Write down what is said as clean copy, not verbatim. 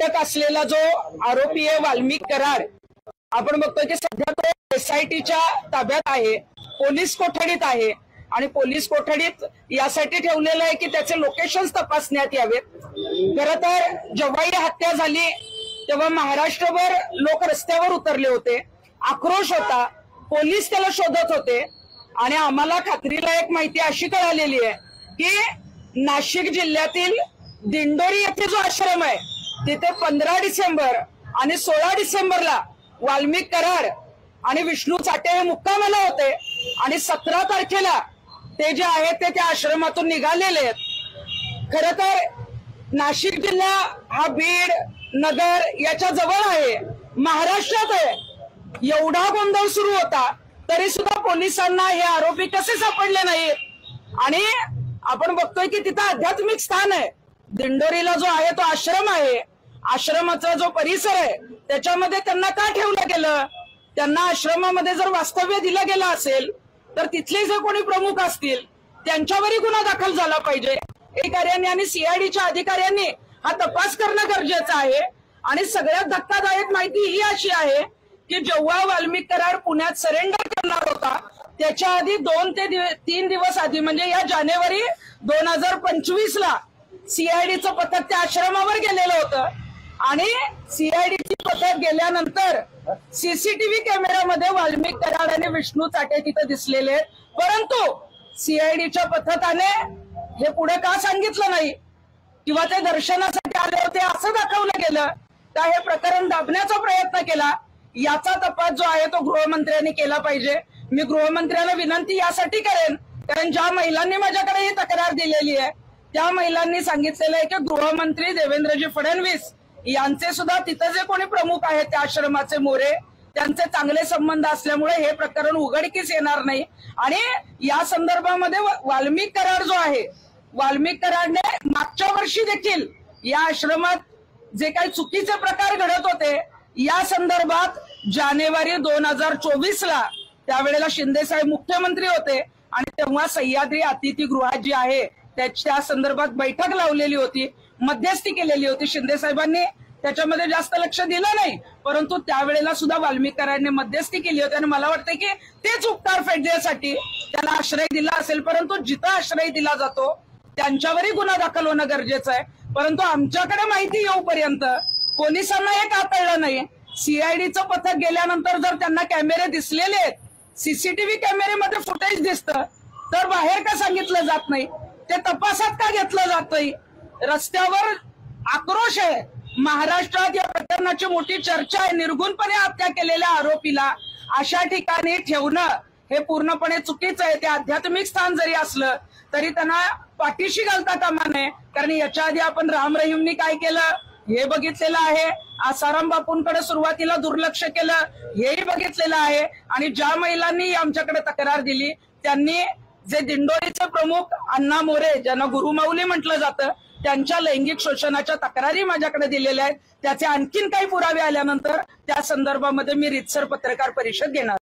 अटक असलेला जो आरोपी आहे वाल्मिक कराड, आपण बघतोय की सध्या तो SITच्या ताब्यात आहे, पोलीस कोठडीत आहे आणि पोलीस कोठडीत यासाठी ठेवलेलं आहे की त्याचे लोकेशन्स तपासण्यात यावेत. खरं तर जेव्हा ही हत्या झाली तेव्हा महाराष्ट्रभर लोक रस्त्यावर उतरले होते, आक्रोश होता, पोलीस त्याला शोधत होते आणि आम्हाला खात्रीला एक माहिती अशी कळालेली आहे की नाशिक जिल्ह्यातील दिंडोरी येथे जो आश्रम आहे तिथे 15 डिसेंबर आणि 16 डिसेंबरला वाल्मिक कराड आणि विष्णू चाटे हे मुक्कामाला होते आणि 17 तारखेला ते जे आहे ते त्या आश्रमातून निघालेले आहेत. खरं तर नाशिक जिल्हा हा बीड नगर याच्या जवळ आहे, महाराष्ट्रात आहे. एवढा गोंधळ सुरू होता तरी सुद्धा पोलिसांना हे आरोपी कसे सापडले नाहीत. आणि आपण बघतोय की तिथं आध्यात्मिक स्थान आहे, दिंडोरीला जो आहे तो आश्रम आहे, आश्रमाचा जो परिसर आहे त्याच्यामध्ये त्यांना का ठेवलं गेलं? त्यांना आश्रमामध्ये जर वास्तव्य दिलं गेलं असेल तर तिथले जे कोणी प्रमुख असतील त्यांच्यावरही गुन्हा दाखल झाला पाहिजे. अधिकाऱ्यांनी आणि CIDच्या अधिकाऱ्यांनी हा तपास करणं गरजेचं आहे. आणि सगळ्यात धक्कादायक माहिती ही अशी आहे की जेव्हा वाल्मिक कराड पुण्यात सरेंडर करणार होता त्याच्या आधी 2 ते 3 दिवस आधी म्हणजे या जानेवारी 2025ला CIDचं पथक त्या आश्रमावर गेलेलं होतं आणि CIDची पथक गेल्यानंतर CCTV कॅमेऱ्यामध्ये वाल्मिक कराड आणि विष्णू चाटे तिथे दिसलेले आहेत. परंतु CIDच्या पथकाने हे पुढे का सांगितलं नाही किंवा ते दर्शनासाठी आले होते असं दाखवलं गेलं का हे प्रकरण दाबण्याचा प्रयत्न केला. याचा तपास जो आहे तो गृहमंत्र्यांनी केला पाहिजे. मी गृहमंत्र्यांना विनंती यासाठी करेन कारण ज्या महिलांनी माझ्याकडे ही तक्रार दिलेली आहे त्या महिलांनी सांगितलेलं आहे की गृहमंत्री देवेंद्रजी फडणवीस यांचे सुद्धा तिथे जे कोणी प्रमुख आहेत त्या आश्रमाचे मोरे त्यांचे चांगले संबंध असल्यामुळे हे प्रकरण उघडकीस येणार नाही. आणि या संदर्भामध्ये वाल्मिक कराड जो आहे, वाल्मिक कराडने मागच्या वर्षी देखील या आश्रमात जे काही चुकीचे प्रकार घडत होते या संदर्भात जानेवारी 2024ला त्यावेळेला शिंदे साहेब मुख्यमंत्री होते आणि तेव्हा सह्याद्री अतिथीगृहात जी आहे त्या संदर्भात बैठक लावलेली होती, मध्यस्थी केलेली होती. शिंदे साहेबांनी त्याच्यामध्ये जास्त लक्ष दिलं नाही परंतु त्यावेळेला सुद्धा वाल्मिक कराडने मध्यस्थी केली होती आणि मला वाटतं की तेच उपकार फेडण्यासाठी त्याला आश्रय दिला असेल. परंतु जिथं आश्रय दिला जातो त्यांच्यावरही गुन्हा दाखल होणं गरजेचं आहे. परंतु आमच्याकडे माहिती येऊपर्यंत पोलिसांना हे का कळलं नाही? CIDचं पथक गेल्यानंतर जर त्यांना कॅमेरे दिसलेले आहेत, CCTV कॅमेरेमध्ये फुटेज दिसतं तर बाहेर का सांगितलं जात नाही? ते तपासात का घेतलं जात नाही? रस्त्यावर आक्रोश आहे, महाराष्ट्रात या प्रकरणाची मोठी चर्चा आहे. निर्गुणपणे हत्या केलेल्या आरोपीला अशा ठिकाणी ठेवणं हे पूर्णपणे चुकीचं आहे. ते आध्यात्मिक स्थान जरी असलं तरी त्यांना पाठीशी घालता कामा नये. कारण याच्या आधी आपण राम रहीमनी काय केलं हे बघितलेलं आहे, आसाराम बापूंकडे सुरुवातीला दुर्लक्ष केलं हेही बघितलेलं आहे. आणि ज्या महिलांनी आमच्याकडे तक्रार दिली त्यांनी जे दिंडोरीचे प्रमुख अण्णा मोरे ज्यांना गुरुमाऊली म्हटलं जातं त्यांच्या लैंगिक शोषणाच्या तक्रारी माझ्याकडे दिलेल्या आहेत. त्याचे आणखीन काही पुरावे आल्यानंतर त्या संदर्भामध्ये मी रीतसर पत्रकार परिषद घेणार.